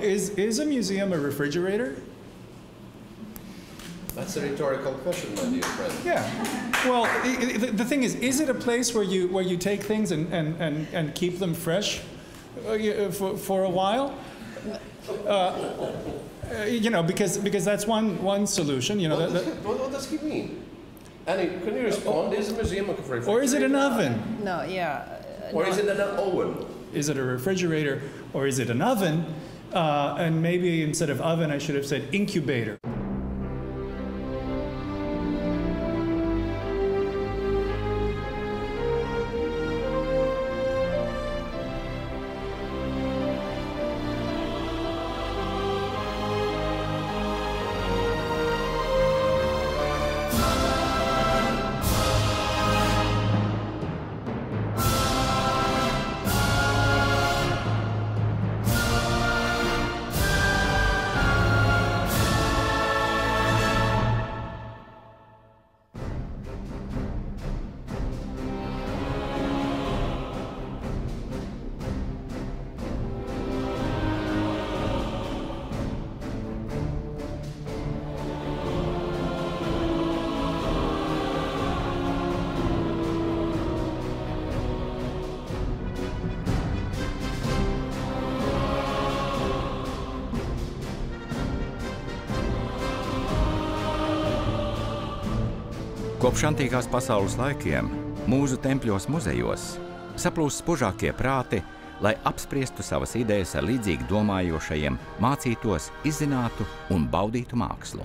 is a museum a refrigerator? That's a rhetorical question, my dear friend. Yeah. Well, the thing is it a place where you take things and keep them fresh for a while? You know, because that's one solution. You know. What does he mean? Annie, can you respond? Is a museum a refrigerator? Or is it an oven? No, yeah. Or is it an oven? Is it a refrigerator or is it an oven? And maybe instead of oven, I should have said incubator. Kopš antīkās pasaules laikiem mūsu tempļos muzejos saplūst spožākie prāti, lai apspriestu savas idejas ar līdzīgi domājošajiem, mācītos, izzinātu un baudītu mākslu.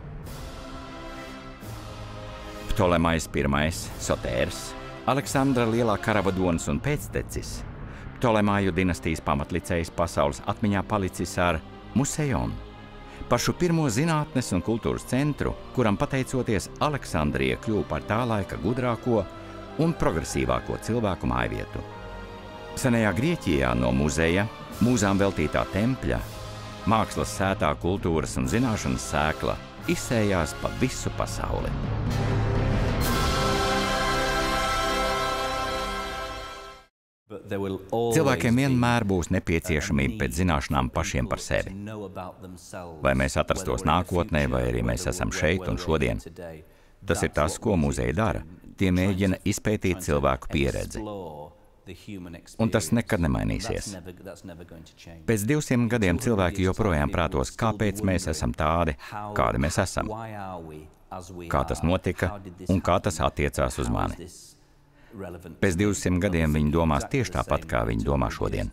Ptolemais I, Sotērs, Aleksandra lielā karavadonis un pēctecis, Ptolemāju dinastijas pamatlicējs pasaules atmiņā palicis ar Museion, pašu pirmo zinātnes un kultūras centru, kuram pateicoties Aleksandrija kļuva par tā laika gudrāko un progresīvāko cilvēku mājvietu. Senajā Grieķijā no muzeja, mūzām veltītā tempļa, mākslas sētā kultūras un zināšanas sēkla izsējās pa visu pasauli. Cilvēkiem vienmēr būs nepieciešamība pēc zināšanām pašiem par sevi. Vai mēs atrastos nākotnē, vai arī mēs esam šeit un šodien. Tas ir tas, ko muzeji dara. Tie mēģina izpētīt cilvēku pieredzi. Un tas nekad nemainīsies. Pēc 200 gadiem cilvēki joprojām prātos, kāpēc mēs esam tādi, kādi mēs esam. Kā tas notika un kā tas attiecās uz mani. Pēc 200 gadiem viņi domās tieši tāpat, kā viņi domā šodien.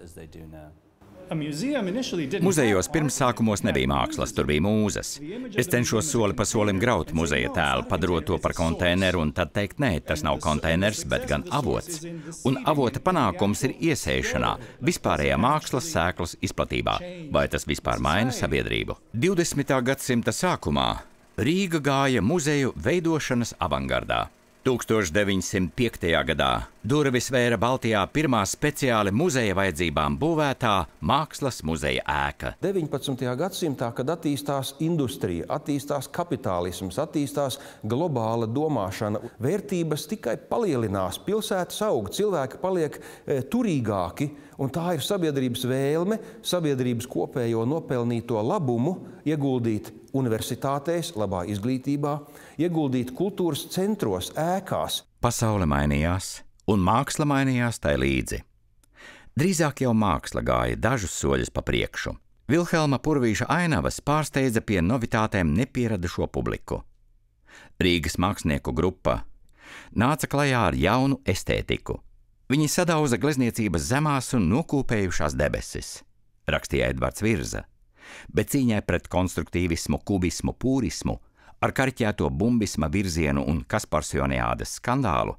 Muzejos pirmsākumos nebija mākslas, tur bija mūzes. Es cenšos soli pa solim graut muzeja tēlu, padarot to par konteineru un tad teikt, nē, tas nav konteiners, bet gan avots. Un avota panākums ir iesēšanā, vispārējā mākslas sēklas izplatībā. Vai tas vispār maina sabiedrību? 20. gadsimta sākumā Rīga gāja muzeju veidošanas avangardā. 1905. gadā durvis vēra Baltijā pirmā speciāli muzeja vajadzībām būvētā mākslas muzeja ēka. 19. gadsimtā, kad attīstās industrija, attīstās kapitālisms, attīstās globāla domāšana, vērtības tikai palielinās, pilsētas aug, cilvēki paliek turīgāki, un tā ir sabiedrības vēlme, sabiedrības kopējo nopelnīto labumu ieguldīt universitātēs, labā izglītībā, ieguldīt kultūras centros, ēkās. Pasaule mainījās, un māksla mainījās tai līdzi. Drīzāk jau māksla gāja dažus soļus pa priekšu. Vilhelma Purvīša ainavas pārsteidza pie novitātēm nepieradušo publiku. Rīgas mākslinieku grupa nāca klajā ar jaunu estētiku. Viņi sadauza glezniecības zemās un nokūpējušās debesis, rakstīja Edvards Virza. Bet cīņai pret konstruktīvismu, kubismu, pūrismu, ar karķēto bumbisma virzienu un Kasparsioniādes skandālu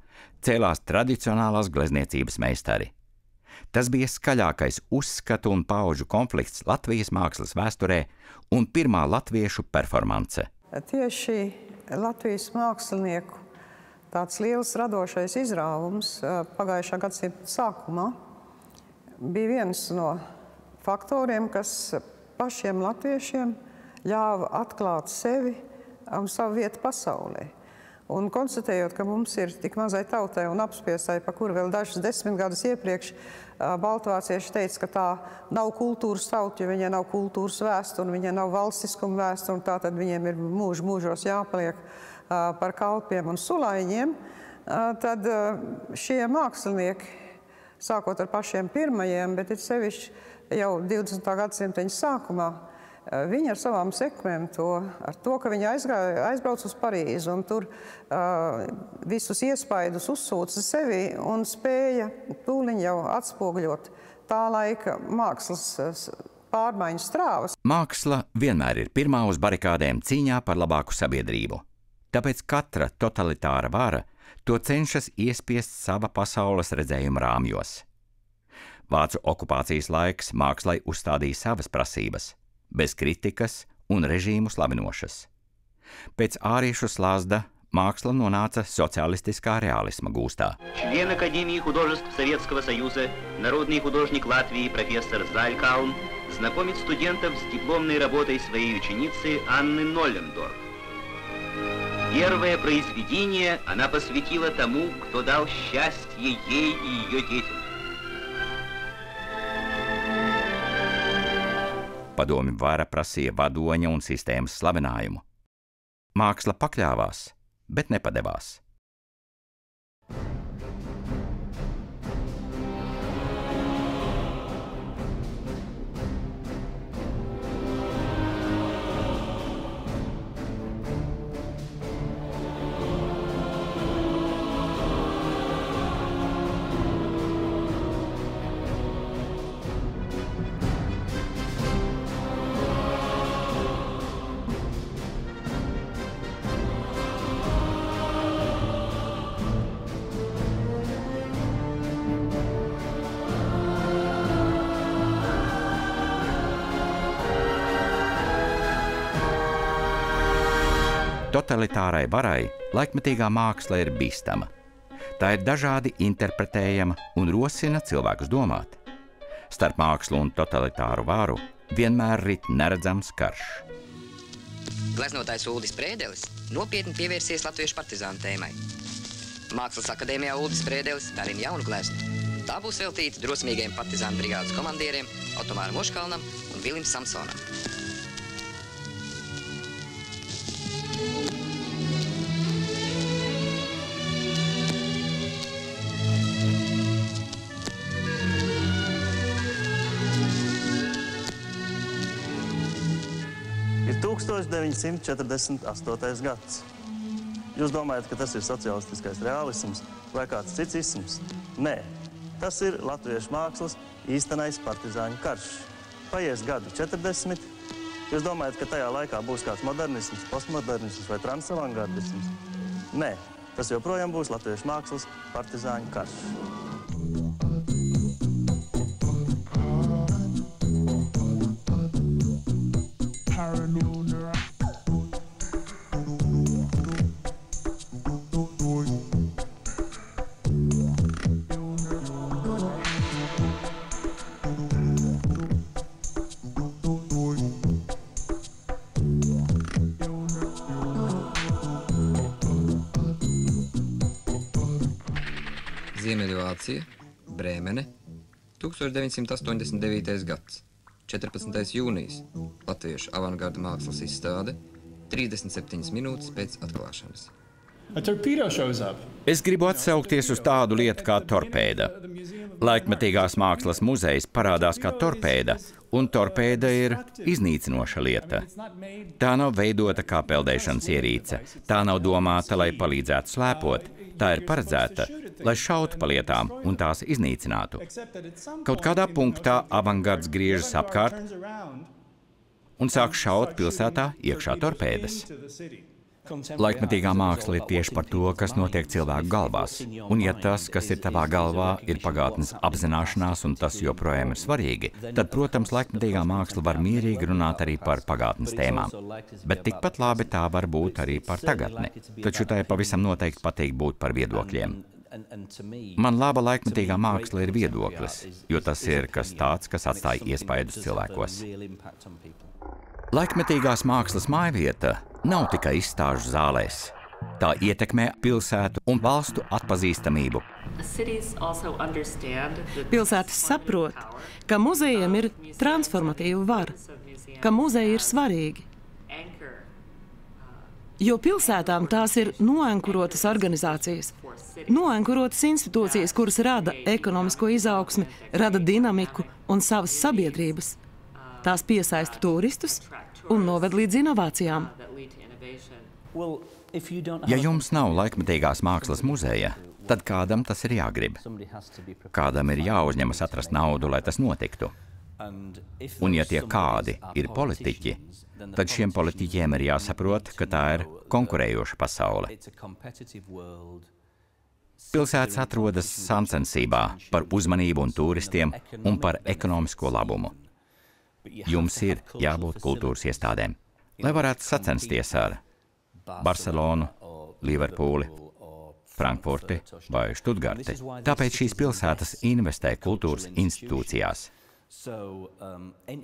cēlās tradicionālās glezniecības meistari. Tas bija skaļākais uzskatu un pauģu konflikts Latvijas mākslas vēsturē un pirmā latviešu performance. Tieši Latvijas mākslinieku tāds liels radošais izrāvums pagājušā gadsimta sākumā bija viens no faktoriem, kas pašiem latviešiem ļāva atklāt sevi un savu vietu pasaulē. Un konstatējot, ka mums ir tik mazai tautai un apspiestai, pa kuru vēl dažas 10 gadus iepriekš baltvācieši teica, ka tā nav kultūras tauta, jo viņai nav kultūras vēsture, viņai nav valstiskuma vēsture, un tā tad viņiem ir mūžos jāpaliek par kalpiem un sulaiņiem, tad šie mākslinieki, sākot ar pašiem pirmajiem, bet ir sevišķi jau 20. gadsimta sākumā, viņi ar savām sekmēm ar to, ka viņi aizbrauc uz Parīzi un tur visus iespaidus uzsūca sevi un spēja tūliņ jau atspoguļot tā laika mākslas pārmaiņu strāvas. Māksla vienmēr ir pirmā uz barikādēm cīņā par labāku sabiedrību. Tāpēc katra totalitāra vara to cenšas iespiest sava pasaules redzējuma rāmjos. Vācu okupācijas laiks mākslai uzstādīja savas prasības, bez kritikas un režīmu slavinošas. Pēc āriešu slazda māksla nonāca социалистического реализма густā. Член Академии художеств Советского Союза, народный художник Латвии профессор Залькаун знакомит студентов с дипломной работой своей ученицы Анны Ноллендорф. Первое произведение она посвятила тому, кто дал счастье ей и ее детям. Padomju vara prasīja vadoņa un sistēmas slavinājumu. Māksla pakļāvās, bet nepadevās. Totalitārai varai laikmetīgā māksla ir bīstama. Tā ir dažādi interpretējama un rosina cilvēkus domāt. Starp mākslu un totalitāru varu vienmēr rit neredzams karš. Gleznotājs Uldis Prēdelis nopietni pievērsies latviešu partizānu tēmai. Mākslas akadēmijā Uldis Prēdelis darina jaunu gleznu. Tā būs veltīta drosmīgiem partizānu brigādes komandieriem Otomāram Moškalnam un Vilim Samsonam. Ir 1948. gads. Jūs domājat, ka tas ir socialistiskais realisms vai kāds cits isms? Nē, tas ir latviešu mākslas īstenais partizāņu karš. Paies gadu 40. Jūs domājat, ka tajā laikā būs kāds modernisms, postmodernisms vai transavangardisms? Nē, tas joprojām būs latviešu mākslas partizāņu karš. Ziemeļvācija, Brēmene, 1989. gads, 14. jūnijas, latviešu avangarda mākslas izstāde, 37 minūtes pēc atklāšanas. Es gribu atsaukties uz tādu lietu kā torpēda. Laikmetīgās mākslas muzejs parādās kā torpēda, un torpēda ir iznīcinoša lieta. Tā nav veidota kā peldēšanas ierīce, tā nav domāta, lai palīdzētu slēpot, tā ir paredzēta, lai šautu pa lietām un tās iznīcinātu. Kaut kādā punktā avangards griežas apkārt un sāk šaut pilsētā iekšā torpēdas. Laikmetīgā māksla ir tieši par to, kas notiek cilvēku galvās. Un ja tas, kas ir tavā galvā, ir pagātnes apzināšanās un tas joprojām ir svarīgi, tad, protams, laikmetīgā māksla var mierīgi runāt arī par pagātnes tēmām. Bet tikpat labi tā var būt arī par tagadni. Taču tai pavisam noteikti patīk būt par viedokļiem. Man laba laikmetīgā māksla ir viedoklis, jo tas ir kas tāds, kas atstāja iespaidus cilvēkos. Laikmetīgās mākslas mājvieta nav tikai izstāžu zālēs. Tā ietekmē pilsētu un valstu atpazīstamību. Pilsētas saprot, ka muzejiem ir transformatīva vara, ka muzeji ir svarīgi. Jo pilsētām tās ir noankurotas organizācijas, noankurotas institūcijas, kuras rada ekonomisko izaugsmi, rada dinamiku un savas sabiedrības. Tās piesaista turistus un noved līdz inovācijām. Ja jums nav laikmetīgās mākslas muzeja, tad kādam tas ir jāgrib. Kādam ir jāuzņemas atrast naudu, lai tas notiktu. Un ja tie kādi ir politiķi, tad šiem politiķiem ir jāsaprot, ka tā ir konkurējoša pasaule. Pilsētas atrodas sacensībā par uzmanību un turistiem un par ekonomisko labumu. Jums ir jābūt kultūras iestādēm, lai varētu sacensties ar Barcelonu, Liverpūli, Frankfurti vai Štutgarti. Tāpēc šīs pilsētas investē kultūras institūcijās.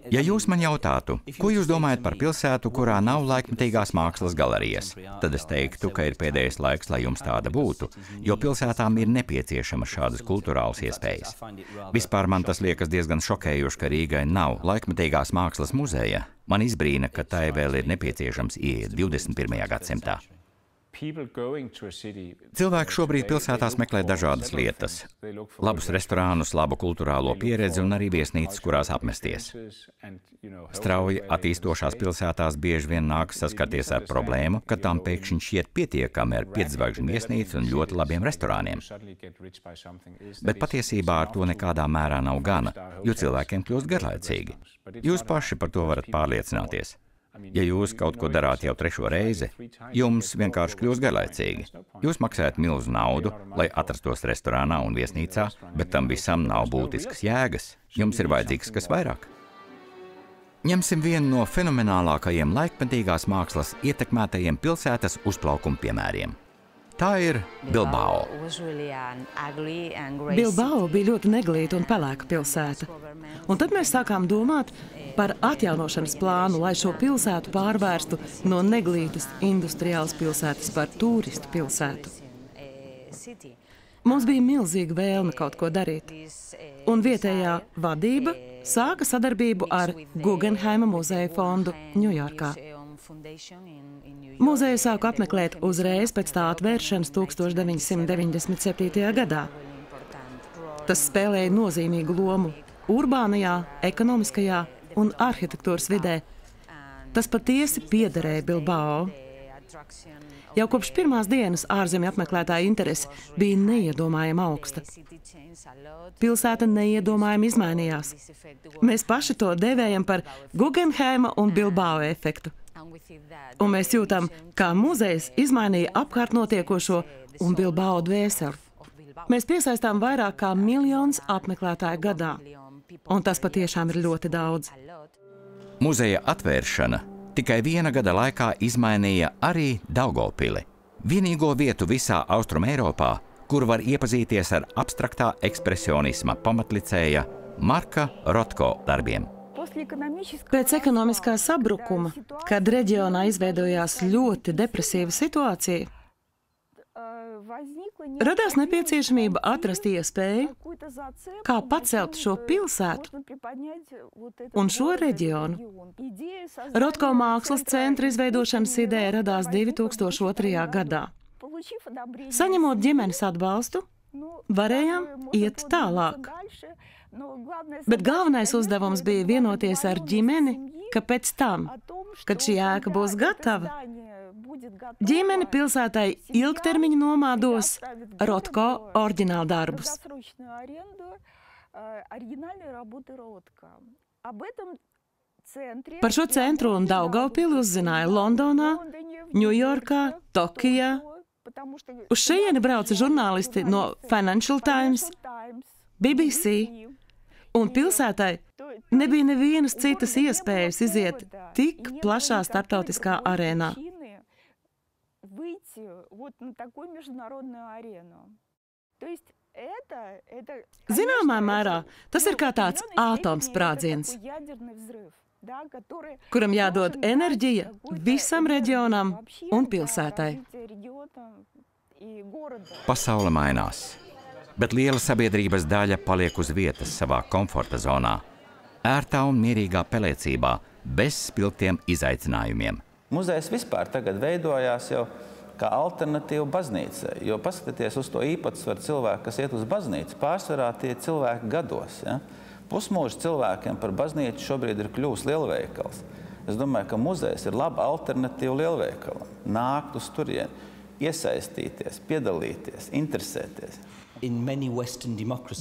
Ja jūs man jautātu, ko jūs domājat par pilsētu, kurā nav laikmetīgās mākslas galerijas, tad es teiktu, ka ir pēdējais laiks, lai jums tāda būtu, jo pilsētām ir nepieciešamas šādas kultūrālas iespējas. Vispār man tas liekas diezgan šokējoši, ka Rīgai nav laikmetīgās mākslas muzeja. Man izbrīna, ka tai vēl ir nepieciešams ieiet 21. gadsimtā. Cilvēki šobrīd pilsētās meklē dažādas lietas. Labus restorānus, labu kultūrālo pieredzi un arī viesnīcas, kurās apmesties. Strauji attīstošās pilsētās bieži vien nākas saskarties ar problēmu, ka tām pēkšņi šķiet pietiekami ar 5-zvaigžņu viesnīcu un ļoti labiem restorāniem. Bet patiesībā ar to nekādā mērā nav gana, jo cilvēkiem kļūst garlaicīgi. Jūs paši par to varat pārliecināties. Ja jūs kaut ko darāt jau 3. reizi, jums vienkārši kļūst garlaicīgi. Jūs maksājat milzu naudu, lai atrastos restorānā un viesnīcā, bet tam visam nav būtiskas jēgas. Jums ir vajadzīgs kas vairāk. Ņemsim vienu no fenomenālākajiem laikmetīgās mākslas ietekmētajiem pilsētas uzplaukuma piemēriem. Tā ir Bilbao. Bilbao bija ļoti neglīta un pelēka pilsēta. Un tad mēs sākām domāt par atjaunošanas plānu, lai šo pilsētu pārvērstu no neglītas industriālas pilsētas par turistu pilsētu. Mums bija milzīga vēlme kaut ko darīt. Un vietējā vadība sāka sadarbību ar Guggenheima muzeja fondu Ņujorkā. Muzeju sāku apmeklēt uzreiz pēc tā atvēršanas 1997. gadā. Tas spēlēja nozīmīgu lomu urbānajā, ekonomiskajā un arhitektūras vidē. Tas patiesi piederēja Bilbao. Jau kopš pirmās dienas ārzemju apmeklētāju interese bija neiedomājama augsta. Pilsēta neiedomājami izmainījās. Mēs paši to devējam par Guggenheima un Bilbao efektu. Un mēs jūtam, kā muzejs izmainīja apkārt notiekošo un Bilbao dvēseli. Mēs piesaistām vairāk kā 1 miljonu apmeklētāju gadā, un tas patiešām ir ļoti daudz. Muzeja atvēršana tikai 1 gada laikā izmainīja arī Daugavpili, vienīgo vietu visā Austrumeiropā, kur var iepazīties ar abstraktā ekspresionisma pamatlicēja Marka Rotko darbiem. Pēc ekonomiskā sabrukuma, kad reģionā izveidojās ļoti depresīva situācija, radās nepieciešamība atrast iespēju, kā pacelt šo pilsētu un šo reģionu. Rotko mākslas centra izveidošanas ideja radās 2002. gadā. Saņemot ģimenes atbalstu, varējām iet tālāk. Bet galvenais uzdevums bija vienoties ar ģimeni, ka pēc tam, kad šī ēka būs gatava, ģimene pilsētai ilgtermiņa nomādos Rotko oriģināla darbus. Par šo centru un Daugavpili uzzināja Londonā, Ņujorkā, Tokijā. Uz šejieni brauca žurnālisti no Financial Times, BBC, un pilsētai nebija nevienas citas iespējas iziet tik plašā starptautiskā arēnā. Zināmā mērā tas ir kā tāds ātomsprādziens. kuram jādod enerģija visam reģionam un pilsētai. Pasaule mainās, bet liela sabiedrības daļa paliek uz vietas savā komforta zonā, ērtā un mierīgā pelēcībā, bez spilgtiem izaicinājumiem. Muzejs vispār tagad veidojās jau kā alternatīva baznīcai, jo paskatieties uz to īpatsvaru cilvēku, kas iet uz baznīcu, pārsvarā tie cilvēki gados. Ja? Pusmūža cilvēkiem par baznīcu šobrīd ir kļūst lielveikals. Es domāju, ka muzejs ir laba alternatīva lielveikalam. Nākt uz turieni, iesaistīties, piedalīties, interesēties.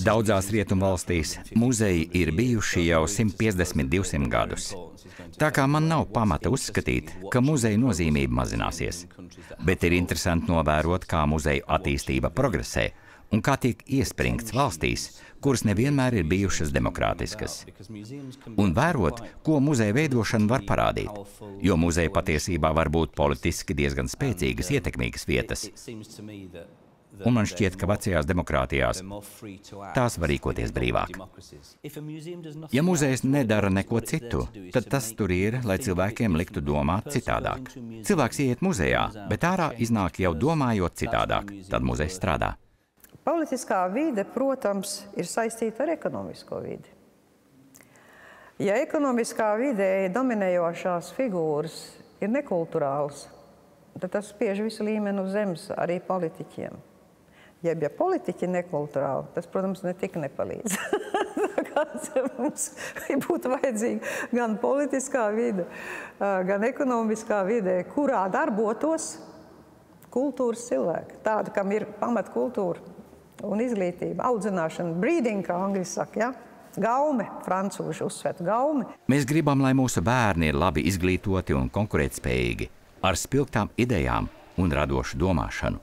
Daudzās rietumvalstīs muzeji ir bijuši jau 150–200 gadus. Tā kā man nav pamata uzskatīt, ka muzeja nozīmība mazināsies, bet ir interesanti novērot, kā muzeju attīstība progresē un kā tiek iespringts valstīs, kuras nevienmēr ir bijušas demokrātiskas. Un vērot, ko muzeja veidošana var parādīt, jo muzeja patiesībā var būt politiski diezgan spēcīgas, ietekmīgas vietas. Un man šķiet, ka vecajās demokrātijās tās var rīkoties brīvāk. Ja muzejs nedara neko citu, tad tas tur ir, lai cilvēkiem liktu domāt citādāk. Cilvēks ieiet muzejā, bet ārā iznāk jau domājot citādāk. Tad muzejs strādā. Politiskā vide, protams, ir saistīta ar ekonomisko vidi. Ja ekonomiskā vidē dominējošās figūras ir nekulturālas, tad tas spiež visu līmeni uz zemes arī politiķiem. Ja politiķi nekulturāli, tas, protams, netika nepalīdz. Mums būtu vajadzīga gan politiskā vide, gan ekonomiskā vidē, kurā darbotos kultūras cilvēki. Tāda, kam ir pamatkultūra un izglītība, audzināšana, breeding, kā angļi saka, ja? Gaume, francūži uzsver gaume. Mēs gribam, lai mūsu bērni ir labi izglītoti un konkurētspējīgi, ar spilgtām idejām un radošu domāšanu.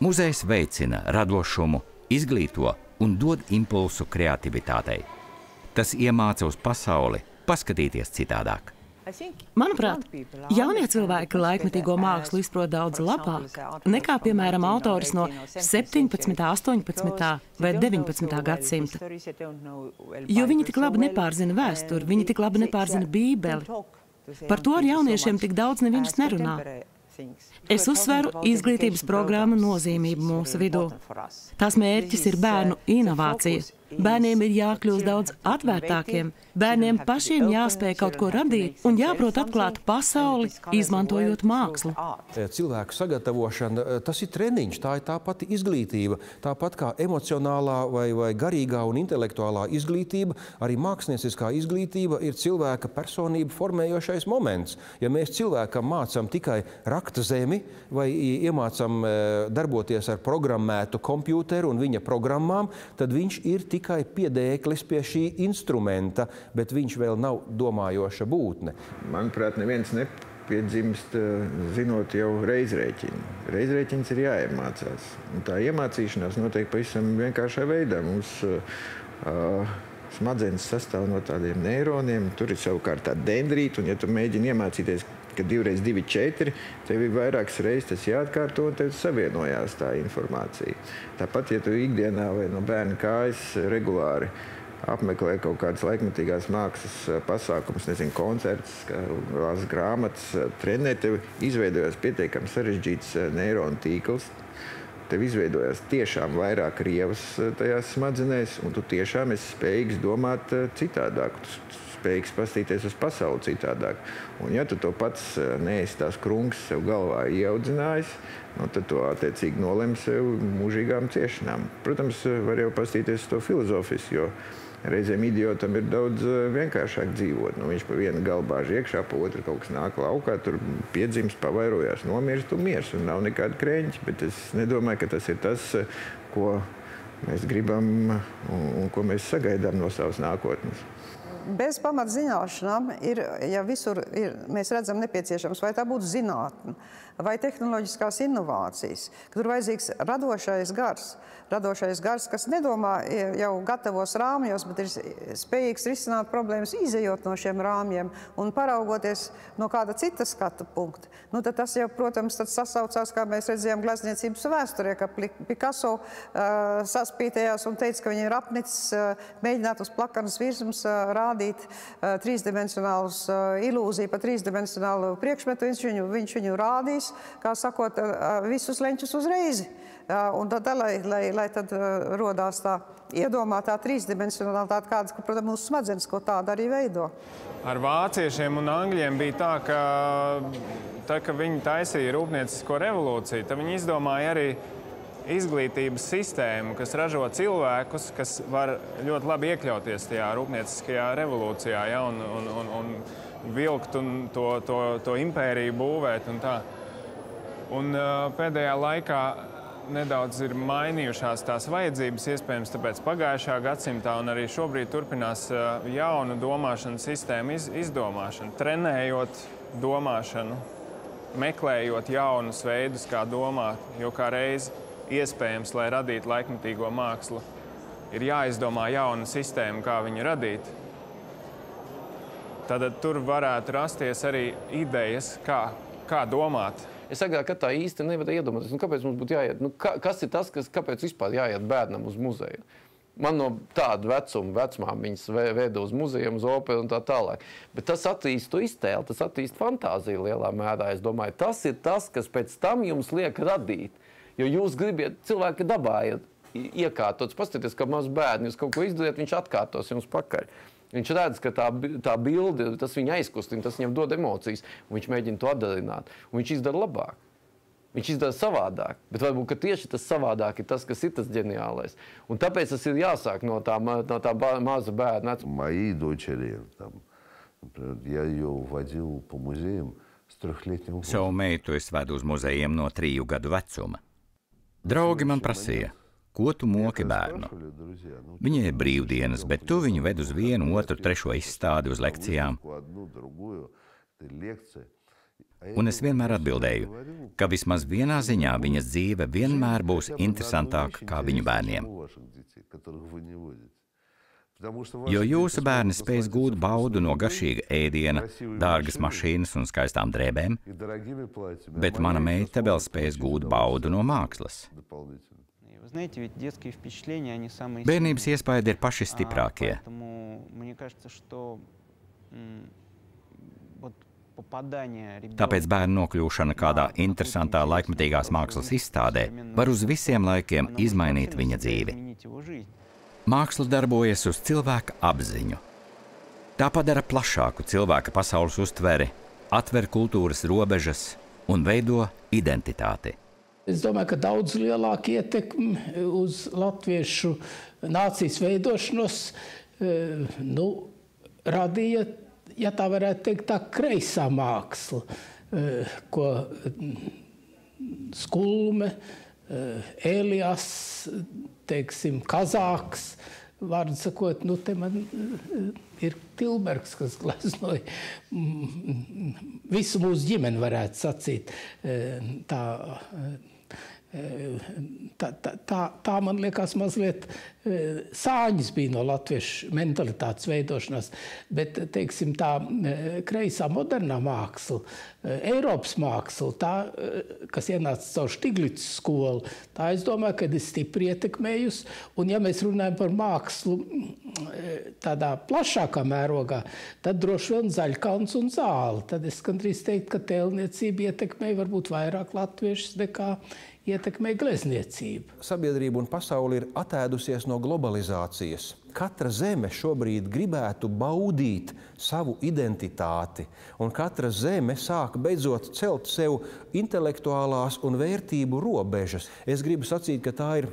Muzejs veicina radošumu, izglīto un dod impulsu kreativitātei. Tas iemāca uz pasauli paskatīties citādāk. Manuprāt, jaunie cilvēki laikmetīgo mākslu izprot daudz labāk nekā, piemēram, autors no 17., 18. vai 19. gadsimta. Jo viņi tik labi nepārzina vēsturi, viņi tik labi nepārzina Bībeli. Par to ar jauniešiem tik daudz neviens nerunā. Es uzsveru izglītības programmu nozīmību mūsu vidū. Tās mērķis ir bērnu inovācija. Bērniem ir jākļūst daudz atvērtākiem. Bērniem pašiem jāspēj kaut ko radīt un jāprot atklāt pasauli, izmantojot mākslu. Cilvēku sagatavošana, tas ir treniņš, tā ir tā pati izglītība. Tāpat kā emocionālā vai garīgā un intelektuālā izglītība, arī mākslinieckā izglītība ir cilvēka personību formējošais moments. Ja mēs cilvēkam mācām tikai rakta zemi vai iemācām darboties ar programmētu kompjūteru un viņa programmām, tad viņš ir tikai piedēklis pie šī instrumenta, bet viņš vēl nav domājoša būtne. Manuprāt, neviens nepiedzimst zinot jau reizrēķinu. Reizrēķins ir jāiemācās. Un tā iemācīšanās notiek pavisam vienkāršā veidā. Mums smadzenes sastāv no tādiem neironiem, tur ir savukārt tādi dendrīti, un ja tu mēģini iemācīties, ka 2 × 2 = 4, tev ir vairākas reizes tas jāatkārto, un tev savienojās tā informācija. Tāpat, ja tu ikdienā vai no bērna kājas regulāri apmeklē kaut kādas laikmetīgās mākslas pasākumus, nezinu, koncerts, lasa grāmatas, trenē, tev izveidojās pietiekami sarežģīts neironu tīkls, tev izveidojās tiešām vairāk rievas tajās smadzenēs, un tu tiešām esi spējīgs domāt citādāk. Spējīgs pastīties uz pasauli citādāk. Un ja tu to pats neesi tās krunkas sev galvā ieaudzinājis, tad to attiecīgi nolem sev mūžīgām ciešanām. Protams, var jau pastīties uz to filozofiski, jo reizēm idiotam ir daudz vienkāršāk dzīvot. Viņš pa vienu galu bāž iekšā, pa otru kaut kas nāk laukā, tur piedzimst, pavairojās, nomirst un miers, un nav nekāda kreņķa. Bet es nedomāju, ka tas ir tas, ko mēs gribam un ko mēs sagaidām no savas nākotnes. Bez pamatzināšanām ir, ja visur ir, mēs redzam nepieciešams, vai tā būtu zinātne, vai tehnoloģiskās inovācijas, ka tur vajadzīgs radošais gars, kas nedomā jau gatavos rāmjos, bet ir spējīgs risināt problēmas, izejot no šiem rāmjiem un paraugoties no kāda cita skatu punkta. Nu, tad tas jau, protams, tad sasaucās, kā mēs redzējām glezniecības vēsturē, ka Picasso saspītējās un teica, ka viņi ir apnicis mēģināt uz plakanas virsmas rādīt trīsdimensionālus ilūziju pa trīsdimensionālu priekšmetu. Viņš viņu rādīs, kā sakot, visus leņķus uzreizi. Un tad, lai tad rodās tā iedomātā trīsdimensionalitāte, kādas, ka, protams, mūsu smadzenes, ko tāda arī veido. Ar vāciešiem un angļiem bija tā, ka viņi taisīja rūpniecisko revolūciju, tad viņi izdomāja arī izglītības sistēmu, kas ražo cilvēkus, kas var ļoti labi iekļauties tajā rūpnieciskajā revolūcijā, ja, un vilkt un to impēriju būvēt un tā. Un pēdējā laikā nedaudz ir mainījušās tās vajadzības, iespējams, tāpēc pagājušā gadsimtā un arī šobrīd turpinās jaunu domāšanas sistēmu izdomāšanu, trenējot domāšanu, meklējot jaunus veidus, kā domāt, jo kā reiz iespējams, lai radītu laikmetīgo mākslu, ir jāizdomā jauna sistēma, kā viņu radīt. Tad tur varētu rasties arī idejas, kā domāt. Es agrāk, ka tā īsti nevar iedomāties, kāpēc mums būtu jāiet. Kas ir tas, kāpēc vispār jāiet bērnam uz muzeju? Man no tāda vecumā viņas veda uz muzejiem, uz operu un tā tālāk. Bet tas attīst to iztēli, tas attīst fantāziju lielā mērā. Es domāju, tas ir tas, kas pēc tam jums liek radīt. Jo jūs gribiet, cilvēki dabā iekārtots, paskatieties, kā maz bērni, jūs kaut ko izdariet, viņš atkārtos jums pakaļ. Viņš redz, ka tā bilde, tas viņu aizkustina, tas viņam dod emocijas, un viņš mēģina to atdarināt. Un viņš izdara labāk. Viņš izdara savādāk. Bet varbūt, ka tieši tas savādāk ir tas, kas ir tas ģeniālais. Un tāpēc tas ir jāsāk no tā maza bērna. Моей дочери, я ее водил по музеям с 3-летнего года. Savu meitu es vedu uz muzejiem no 3 gadu vecuma. Draugi man prasīja, ko tu moki bērnu? Viņai ir brīvdienas, bet tu viņu ved uz 1, 2, 3 izstādi uz lekcijām. Un es vienmēr atbildēju, ka vismaz vienā ziņā viņas dzīve vienmēr būs interesantāka kā viņu bērniem. Jo jūsu bērni spēs gūt baudu no garšīga ēdiena, dārgas mašīnas un skaistām drēbēm, bet mana meita vēl spēs gūt baudu no mākslas. Bērnības iespaidi ir paši stiprākie. Tāpēc bērnu nokļūšana kādā interesantā laikmetīgās mākslas izstādē var uz visiem laikiem izmainīt viņa dzīvi. Māksla darbojas uz cilvēka apziņu. Tā padara plašāku cilvēka pasaules uztveri, atver kultūras robežas un veido identitāti. Es domāju, ka daudz lielāka ietekme uz latviešu nācijas veidošanos radīja, ja tā varētu teikt, tā kreisā māksla, ko Skulme, Ēlijas, teiksim, Kazāks, vārdu sakot, te man ir Tilbergs, kas gleznoja visu mūsu ģimeni, varētu sacīt. Tā man liekas mazliet sāņas bija no latviešu mentalitātes veidošanās, bet, teiksim, tā kreisā modernā māksla, Eiropas māksla, tā, kas ienāca caur Štiglicu skolu, tā, es domāju, ka ir stipri ietekmējusi, un ja mēs runājam par mākslu tādā plašākā mērogā, tad droši vien Zaļkalns un Zāle. Tad es gandrīz teiktu, ka tēlniecība ietekmēja varbūt vairāk latviešus nekā ietekmē glezniecība. Sabiedrība un pasaule ir atēdusies no globalizācijas. Katra zeme šobrīd gribētu baudīt savu identitāti, un katra zeme sāk beidzot celt sev intelektuālās un vērtību robežas. Es gribu sacīt, ka tā ir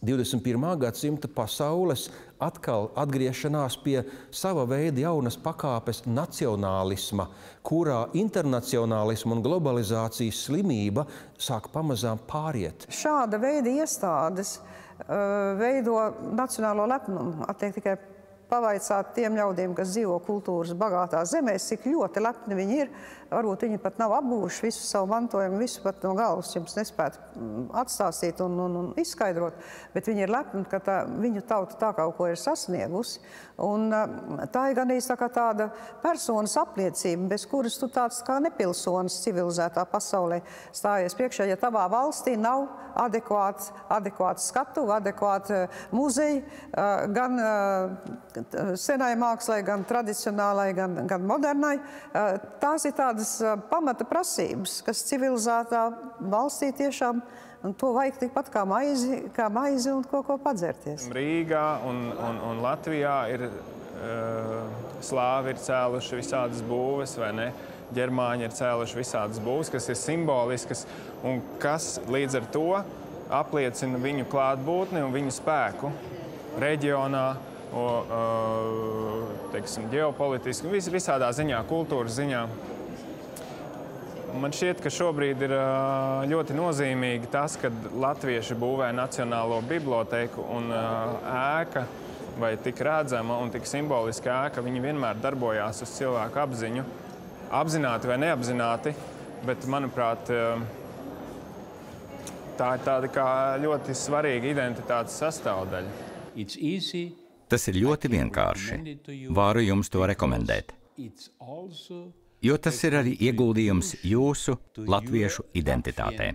21. gadsimta pasaules atkal atgriešanās pie sava veida jaunas pakāpes nacionālisma, kurā internacionālisma un globalizācijas slimība sāk pamazām pāriet. Šāda veida iestādes veido nacionālo lepnumu, attiek tikai pavaicāt tiem ļaudīm, kas dzīvo kultūras bagātā zemēs, cik ļoti lepni viņi ir. Varbūt viņi pat nav apgūši visu savu mantojumu, visu pat no galvas jums nespētu atstāstīt un izskaidrot, bet viņi ir lepni, ka viņu tauta tā kaut ko ir sasniegusi. Un tā ir ganīs tā kā tāda personas apliecība, bez kuras tu tāds kā nepilsonis civilizētā pasaulē stājies priekšā, ja tavā valstī nav adekvāts skatuve, adekvāti muzeji, gan senai mākslai, gan tradicionālai, gan modernai. Tās ir tādas pamata prasības, kas civilizētā valstī tiešām to vajag tikpat kā maizi un ko padzerties. Rīgā un Latvijā ir slāvi ir cēluši visādas būves, vai ne? Ģermāņi ir cēluši visādas būves, kas ir simboliskas un kas līdz ar to apliecina viņu klātbūtni un viņu spēku reģionā, teiksim, ģeopolitiski, visādā ziņā, kultūras ziņā. Man šķiet, ka šobrīd ir ļoti nozīmīgi tas, ka latvieši būvē Nacionālo bibliotēku un ēka, vai tik redzama un tik simboliska ēka, viņi vienmēr darbojās uz cilvēku apziņu, apzināti vai neapzināti, bet, manuprāt, tā ir tāda kā ļoti svarīga identitātes sastāvdaļa. Tas ir ļoti vienkārši. Varu jums to rekomendēt. Jo tas ir arī ieguldījums jūsu latviešu identitātē.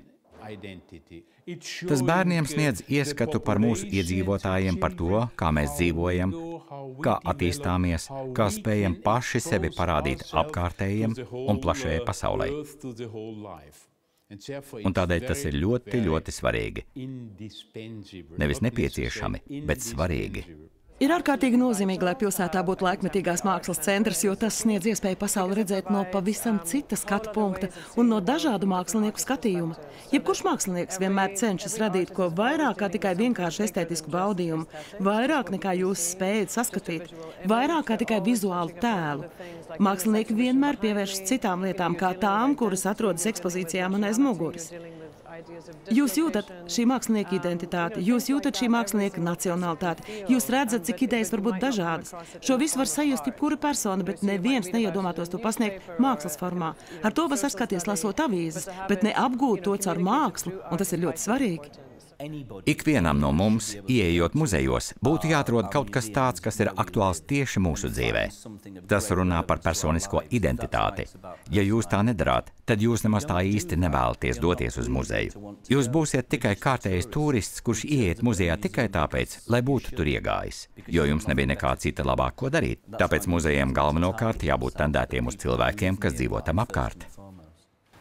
Tas bērniem sniedz ieskatu par mūsu iedzīvotājiem, par to, kā mēs dzīvojam, kā attīstāmies, kā spējam paši sevi parādīt apkārtējiem un plašajai pasaulē. Un tādēļ tas ir ļoti, ļoti svarīgi. Nevis nepieciešami, bet svarīgi. Ir ārkārtīgi nozīmīgi, lai pilsētā būtu laikmetīgās mākslas centrs, jo tas sniedz iespēju pasauli redzēt no pavisam cita skatu punkta un no dažādu mākslinieku skatījuma. Jebkurš mākslinieks vienmēr cenšas radīt ko vairāk kā tikai vienkārši estētisku baudījumu, vairāk nekā jūs spējat saskatīt, vairāk kā tikai vizuālu tēlu. Mākslinieki vienmēr pievēršas citām lietām kā tām, kuras atrodas ekspozīcijā man aiz muguras. Jūs jūtat šī mākslinieka identitāti, jūs jūtat šī mākslinieka nacionalitāti, jūs redzat, cik idejas var būt dažādas. Šo visu var sajust jebkura persona, bet neviens neiedomātos to pasniegt mākslas formā. Ar to var saskaties lasot avīzes, bet ne apgūt to caur mākslu, un tas ir ļoti svarīgi. Ikvienam no mums, ieejot muzejos, būtu jāatrod kaut kas tāds, kas ir aktuāls tieši mūsu dzīvē. Tas runā par personisko identitāti. Ja jūs tā nedarāt, tad jūs nemaz tā īsti nevēlaties doties uz muzeju. Jūs būsiet tikai kārtējs turists, kurš ieiet muzejā tikai tāpēc, lai būtu tur iegājis, jo jums nebija nekā cita labāk ko darīt. Tāpēc muzejiem galvenokārt jābūt tendētiem uz cilvēkiem, kas dzīvo tam apkārt.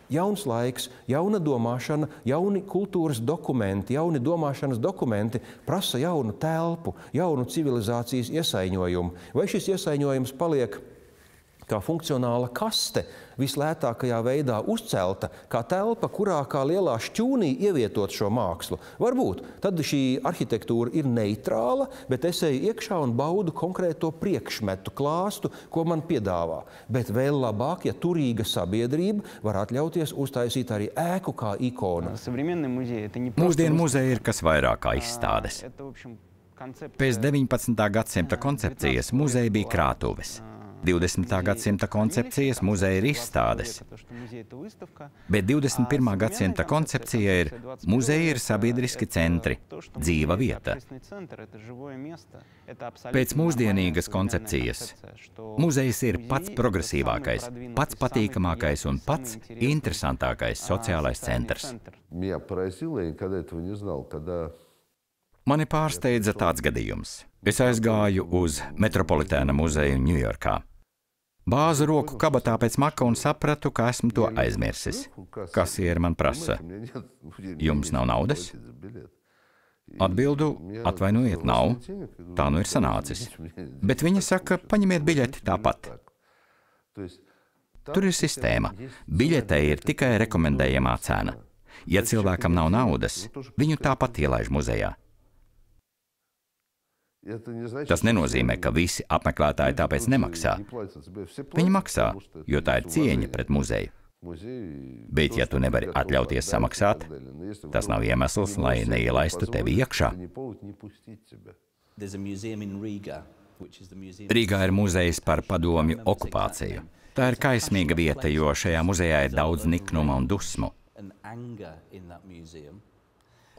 Jauns laiks, jauna domāšana, jauni kultūras dokumenti, jauni domāšanas dokumenti prasa jaunu telpu, jaunu civilizācijas iesaiņojumu. Vai šis iesaiņojums paliek kā funkcionāla kaste, vislētākajā veidā uzcelta, kā telpa, kurā kā lielā šķūnī ievietot šo mākslu? Varbūt tad šī arhitektūra ir neitrāla, bet es eju iekšā un baudu konkrēto priekšmetu klāstu, ko man piedāvā. Bet vēl labāk, ja turīga sabiedrība var atļauties uztaisīt arī ēku kā ikonu. Mūsdienu muzeja ir kas vairāk kā izstādes. Pēc 19. gadsimta koncepcijas muzeja bija krātuves. 20. gadsimta koncepcijas muzeja ir izstādes, bet 21. gadsimta koncepcija ir muzeja ir sabiedriski centri, dzīva vieta. Pēc mūsdienīgas koncepcijas muzejs ir pats progresīvākais, pats patīkamākais un pats interesantākais sociālais centrs. Mani pārsteidza tāds gadījums. Es aizgāju uz Metropolitēna muzeju Ņujorkā. Bāzu roku kabatā pēc maka un sapratu, ka esmu to aizmirsis. Kasiere man prasa: jums nav naudas? Atbildu: atvainojiet, nav. Tā nu ir sanācis. Bet viņa saka: paņemiet biļeti tāpat. Tur ir sistēma. Biļetei ir tikai rekomendējamā cena. Ja cilvēkam nav naudas, viņu tāpat ielaiž muzejā. Tas nenozīmē, ka visi apmeklētāji tāpēc nemaksā. Viņi maksā, jo tā ir cieņa pret muzeju. Bet, ja tu nevari atļauties samaksāt, tas nav iemesls, lai neielaistu tevi iekšā. Rīgā ir muzejs par padomju okupāciju. Tā ir kaismīga vieta, jo šajā muzejā ir daudz niknuma un dusmu.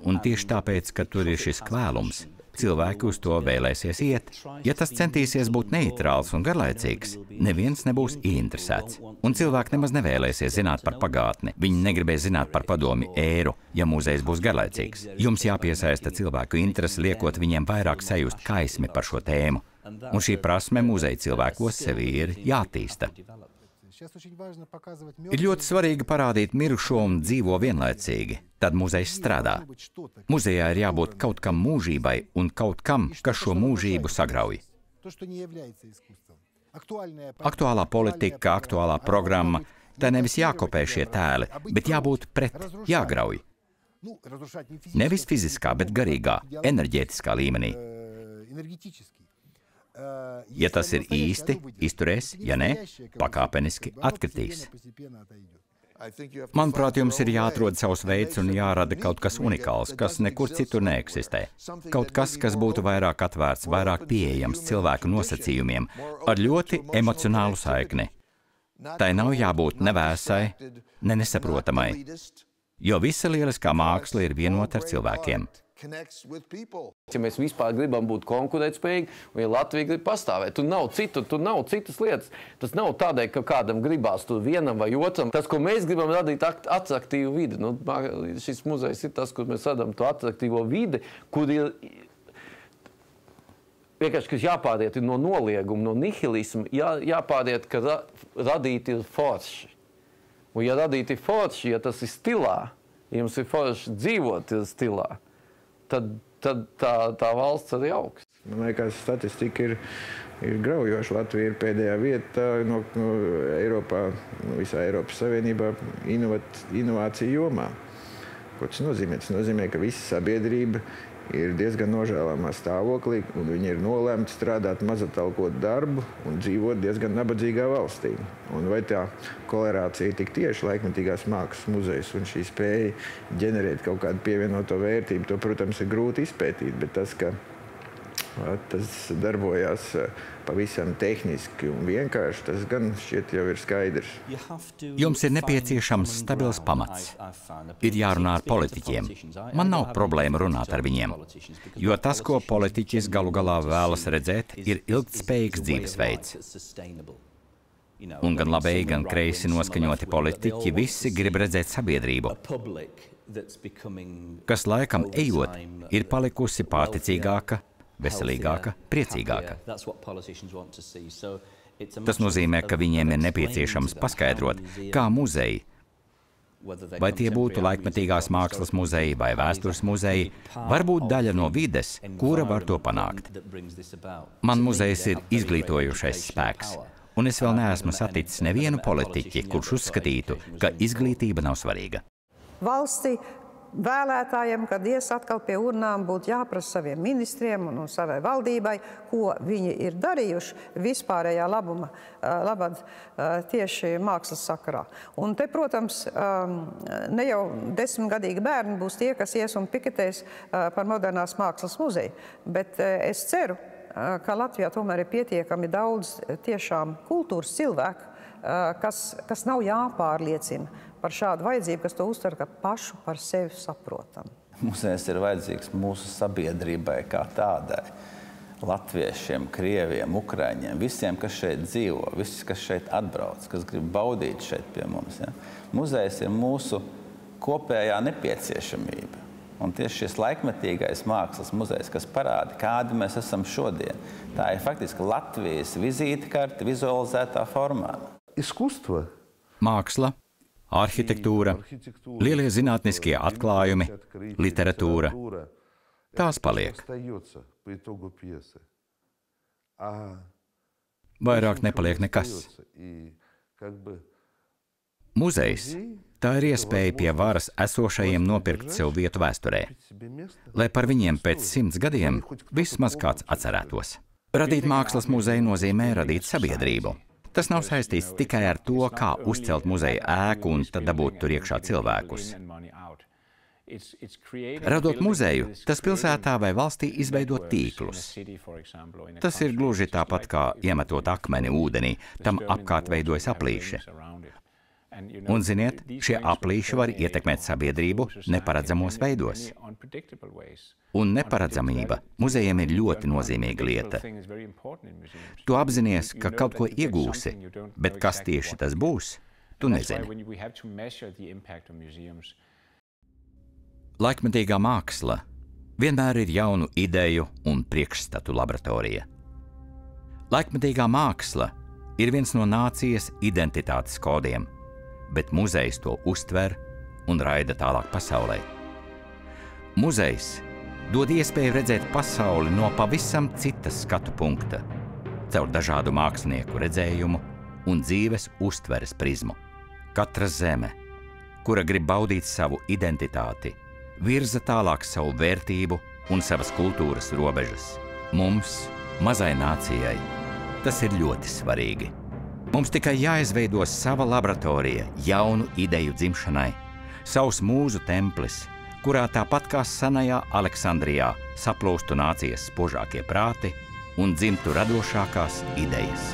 Un tieši tāpēc, ka tur ir šis kvēlums, cilvēki uz to vēlēsies iet. Ja tas centīsies būt neitrāls un garlaicīgs, neviens nebūs ieinteresēts. Un cilvēki nemaz nevēlēsies zināt par pagātni. Viņi negribēs zināt par padomju ēru, ja muzejs būs garlaicīgs. Jums jāpiesaista cilvēku interesi, liekot viņiem vairāk sajust kaismi par šo tēmu. Un šī prasme muzeja cilvēkos sevi ir jātīsta. Ir ļoti svarīgi parādīt mirušo un dzīvo vienlaicīgi. Tad muzejs strādā. Muzejā ir jābūt kaut kam mūžībai un kaut kam, kas šo mūžību sagrauj. Aktuālā politika, aktuālā programma, tā nevis jākopē šie tēli, bet jābūt pret, jāgrauj. Nevis fiziskā, bet garīgā, enerģētiskā līmenī. Ja tas ir īsti, izturēs, ja ne, pakāpeniski atkritīs. Manuprāt, jums ir jāatrod savs veids un jārada kaut kas unikāls, kas nekur citur neeksistē. Kaut kas, kas būtu vairāk atvērts, vairāk pieejams cilvēku nosacījumiem, ar ļoti emocionālu saikni. Tai nav jābūt nevēsai, ne nesaprotamai, jo visa lieliskā māksla ir vienota ar cilvēkiem. Ja mēs vispār gribam būt konkurētspējīgi, un ja Latvija grib pastāvēt, tur nav citas lietas. Tas nav tādēļ, ka kādam gribās tur vienam vai otram. Tas, ko mēs gribam radīt atraktīvu vidi. Nu, šis muzejs ir tas, kur mēs radām to atraktīvo vidi, kur ir vienkārši, kas jāpāriet no nolieguma, no nihilisma, jāpāriet, ka radīt ir forši. Un ja radīt ir forši, ja tas ir stilā, ja jums ir forši dzīvot ir stilā, tad tā valsts arī augs. Man liekas, statistika ir graujoša. Latvija ir pēdējā vieta no Eiropā, visā Eiropas Savienībā inovāciju jomā. Ko tas nozīmē? Tas nozīmē, ka visa sabiedrība ir diezgan nožēlamā stāvoklī, un viņi ir nolēmti strādāt mazatalkotu darbu un dzīvot diezgan nabadzīgā valstī. Un vai tā kolerācija tik tieši laikmetīgās mākslas muzejs un šī spēja ģenerēt kaut kādu pievienoto vērtību, to, protams, ir grūti izpētīt, bet tas, ka tas darbojās pavisam tehniski un vienkārši, tas gan šķiet jau ir skaidrs. Jums ir nepieciešams stabils pamats. Ir jārunā ar politiķiem. Man nav problēma runāt ar viņiem, jo tas, ko politiķis galu galā vēlas redzēt, ir ilgtspējīgs dzīvesveids. Un gan labēji, gan kreisi noskaņoti politiķi visi grib redzēt sabiedrību, kas laikam ejot ir palikusi pārticīgāka, veselīgāka, priecīgāka. Tas nozīmē, ka viņiem ir nepieciešams paskaidrot, kā muzeji, vai tie būtu laikmetīgās mākslas muzeji vai vēstures muzeji, var būt daļa no vides, kura var to panākt. Man muzejs ir izglītojušais spēks, un es vēl neesmu saticis nevienu politiķi, kurš uzskatītu, ka izglītība nav svarīga. Valsti vēlētājiem, kad ies atkal pie urnām, būtu jāprasa saviem ministriem un savai valdībai, ko viņi ir darījuši vispārējā labad tieši mākslas sakarā. Un te, protams, ne jau 10-gadīgi bērni būs tie, kas ies un piketēs par modernās mākslas muzeju, bet es ceru, ka Latvijā tomēr ir pietiekami daudz tiešām kultūras cilvēku, kas nav jāpārliecina par šādu vajadzību, kas to uztver kā pašu par sevi saprotam. Muzejs ir vajadzīgs mūsu sabiedrībai kā tādai. Latviešiem, krieviem, ukraiņiem, visiem, kas šeit dzīvo, visi, kas šeit atbrauc, kas grib baudīt šeit pie mums. Ja? Muzejs ir mūsu kopējā nepieciešamība. Un tieši šis laikmetīgais mākslas muzejs, kas parāda, kādi mēs esam šodien, tā ir faktiski Latvijas vizītkarte vizualizētā formā. Искусство. Māksla, arhitektūra, lielie zinātniskie atklājumi, literatūra. Tās paliek. Vairāk nepaliek nekas. Muzejs – tā ir iespēja pie varas esošajiem nopirkt sev vietu vēsturē, lai par viņiem pēc 100 gadiem vismaz kāds atcerētos. Radīt mākslas muzeju nozīmē radīt sabiedrību. Tas nav saistīts tikai ar to, kā uzcelt muzeja ēku un tad dabūt tur iekšā cilvēkus. Radot muzeju, tas pilsētā vai valstī izveido tīklus. Tas ir gluži tāpat kā iemetot akmeni ūdenī, tam apkārt veidojas aplīše. Un, ziniet, šie aplīši var ietekmēt sabiedrību neparedzamos veidos. Un neparedzamība muzejiem ir ļoti nozīmīga lieta. Tu apzinies, ka kaut ko iegūsi, bet kas tieši tas būs, tu nezini. Laikmetīgā māksla vienmēr ir jaunu ideju un priekšstatu laboratorija. Laikmetīgā māksla ir viens no nācijas identitātes kodiem, bet muzejs to uztver un raida tālāk pasaulē. Muzejs dod iespēju redzēt pasauli no pavisam citas skatu punkta, caur dažādu mākslinieku redzējumu un dzīves uztveres prizmu. Katra zeme, kura grib baudīt savu identitāti, virza tālāk savu vērtību un savas kultūras robežas. Mums, mazai nācijai, tas ir ļoti svarīgi. Mums tikai jāizveido sava laboratorija jaunu ideju dzimšanai, savs mūzu templis, kurā tāpat kā senajā Aleksandrijā saplūstu nācijas spožākie prāti un dzimtu radošākās idejas.